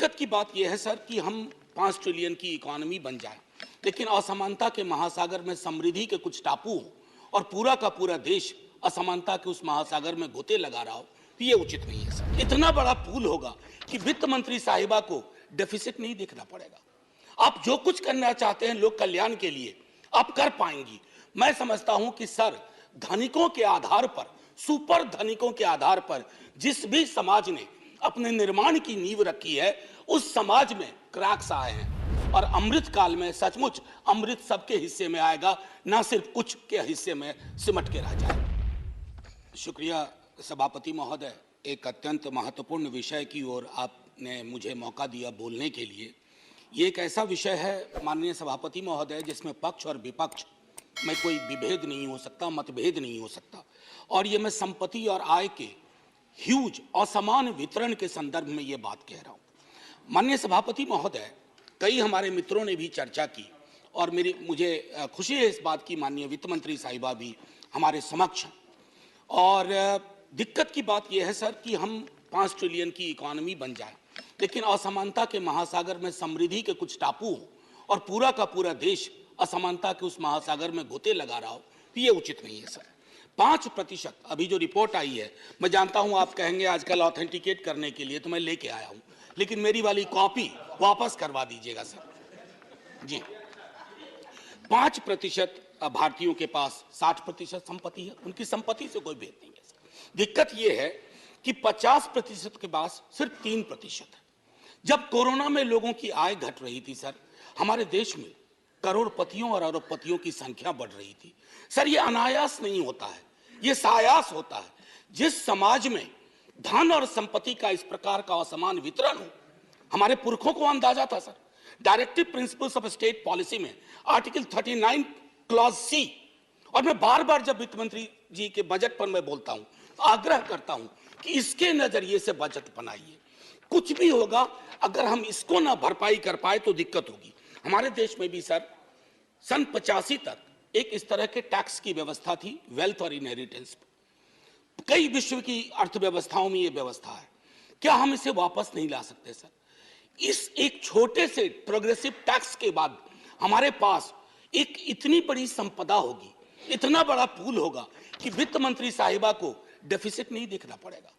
दिक्कत की बात यह है सर कि हम 5 ट्रिलियन की इकोनॉमी बन जाए, लेकिन असमानता के महासागर में समृद्धि के कुछ टापू हो और पूरा का पूरा देश असमानता के उस महासागर में गोते लगा रहा हो, तो ये उचित नहीं है सर। इतना बड़ा पूल होगा कि वित्त मंत्री साहिबा को डेफिसिट नहीं देखना पड़ेगा। आप जो कुछ करना चाहते हैं लोक कल्याण के लिए आप कर पाएंगी। मैं समझता हूं कि सर धनिकों के आधार पर, सुपर धनिकों के आधार पर जिस भी समाज ने अपने निर्माण की नींव रखी है उस समाज में क्रैक्स आए हैं और अमृत काल में सचमुच अमृत सबके हिस्से में आएगा, ना सिर्फ कुछ के हिस्से में सिमट के रह जाए। शुक्रिया सभापति महोदय, एक अत्यंत महत्वपूर्ण विषय की ओर आपने मुझे मौका दिया बोलने के लिए। ये एक ऐसा विषय है माननीय सभापति महोदय जिसमें पक्ष और विपक्ष में कोई विभेद नहीं हो सकता, मतभेद नहीं हो सकता, और ये मैं संपत्ति और आय के ह्यूज असमान वितरण के संदर्भ में ये बात कह रहा हूं। माननीय सभापति महोदय, कई हमारे मित्रों ने भी चर्चा की और मुझे खुशी है इस बात की माननीय वित्त मंत्री साहिबा भी हमारे समक्ष हैं। और दिक्कत की बात यह है सर कि हम 5 ट्रिलियन की इकोनॉमी बन जाए, लेकिन असमानता के महासागर में समृद्धि के कुछ टापू हो और पूरा का पूरा देश असमानता के उस महासागर में गोते लगा रहा हो, तो ये उचित नहीं है सर। 5% अभी जो रिपोर्ट आई है, मैं जानता हूं आप कहेंगे आजकल ऑथेंटिकेट करने के लिए तो मैं लेके आया हूं, लेकिन मेरी वाली कॉपी वापस करवा दीजिएगा सर जी। 5% भारतीयों के पास 60% संपत्ति है, उनकी संपत्ति से कोई भेद नहीं है सर। दिक्कत यह है कि 50% के पास सिर्फ 3% है। जब कोरोना में लोगों की आय घट रही थी सर, हमारे देश में करोड़पतियों और अरबपतियों की संख्या बढ़ रही थी सर। ये अनायास नहीं होता है, ये सायास होता है। जिस समाज में धन और संपत्ति का इस प्रकार का असमान वितरण हो, हमारे पुरखों को अंदाजा था sir. Directive principles of state policy में आर्टिकल 39 क्लॉज सी, और मैं बार बार जब वित्त मंत्री जी के बजट पर मैं बोलता हूं, आग्रह करता हूं कि इसके नजरिए से बजट बनाइए। कुछ भी होगा, अगर हम इसको ना भरपाई कर पाए तो दिक्कत होगी। हमारे देश में भी सर सन 85 तक एक इस तरह के टैक्स की व्यवस्था थी, वेल्थ और इनहेरिटेंस। कई विश्व की अर्थव्यवस्थाओं में यह व्यवस्था है, क्या हम इसे वापस नहीं ला सकते सर? इस एक छोटे से प्रोग्रेसिव टैक्स के बाद हमारे पास एक इतनी बड़ी संपदा होगी, इतना बड़ा पूल होगा कि वित्त मंत्री साहिबा को डेफिसिट नहीं देखना पड़ेगा।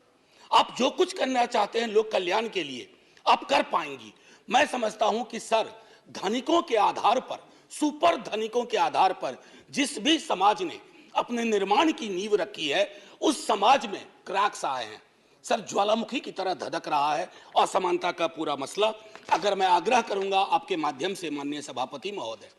आप जो कुछ करना चाहते हैं लोक कल्याण के लिए आप कर पाएंगी। मैं समझता हूं कि सर धनिकों के आधार पर, सुपर धनिकों के आधार पर जिस भी समाज ने अपने निर्माण की नींव रखी है उस समाज में क्रैक्स आए हैं सर। ज्वालामुखी की तरह धधक रहा है असमानता का पूरा मसला। अगर मैं आग्रह करूंगा आपके माध्यम से माननीय सभापति महोदय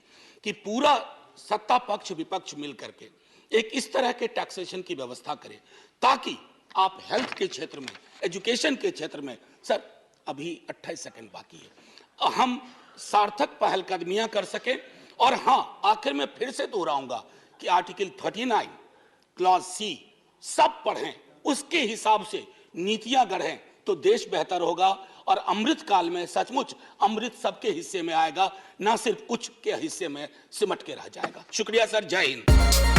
कि पूरा सत्ता पक्ष विपक्ष मिल करके एक इस तरह के टैक्सेशन की व्यवस्था करें ताकि आप हेल्थ के क्षेत्र में, एजुकेशन के क्षेत्र में, सर अभी 28 सेकंड बाकी है, हम सार्थक पहलकदमियां कर सकें। और हां, आखिर में फिर से दोहराऊंगा कि आर्टिकल 39 क्लॉज सी सब पढ़ें, उसके हिसाब से नीतियां गढ़ें तो देश बेहतर होगा और अमृत काल में सचमुच अमृत सबके हिस्से में आएगा, ना सिर्फ कुछ के हिस्से में सिमट के रह जाएगा। शुक्रिया सर, जय हिंद।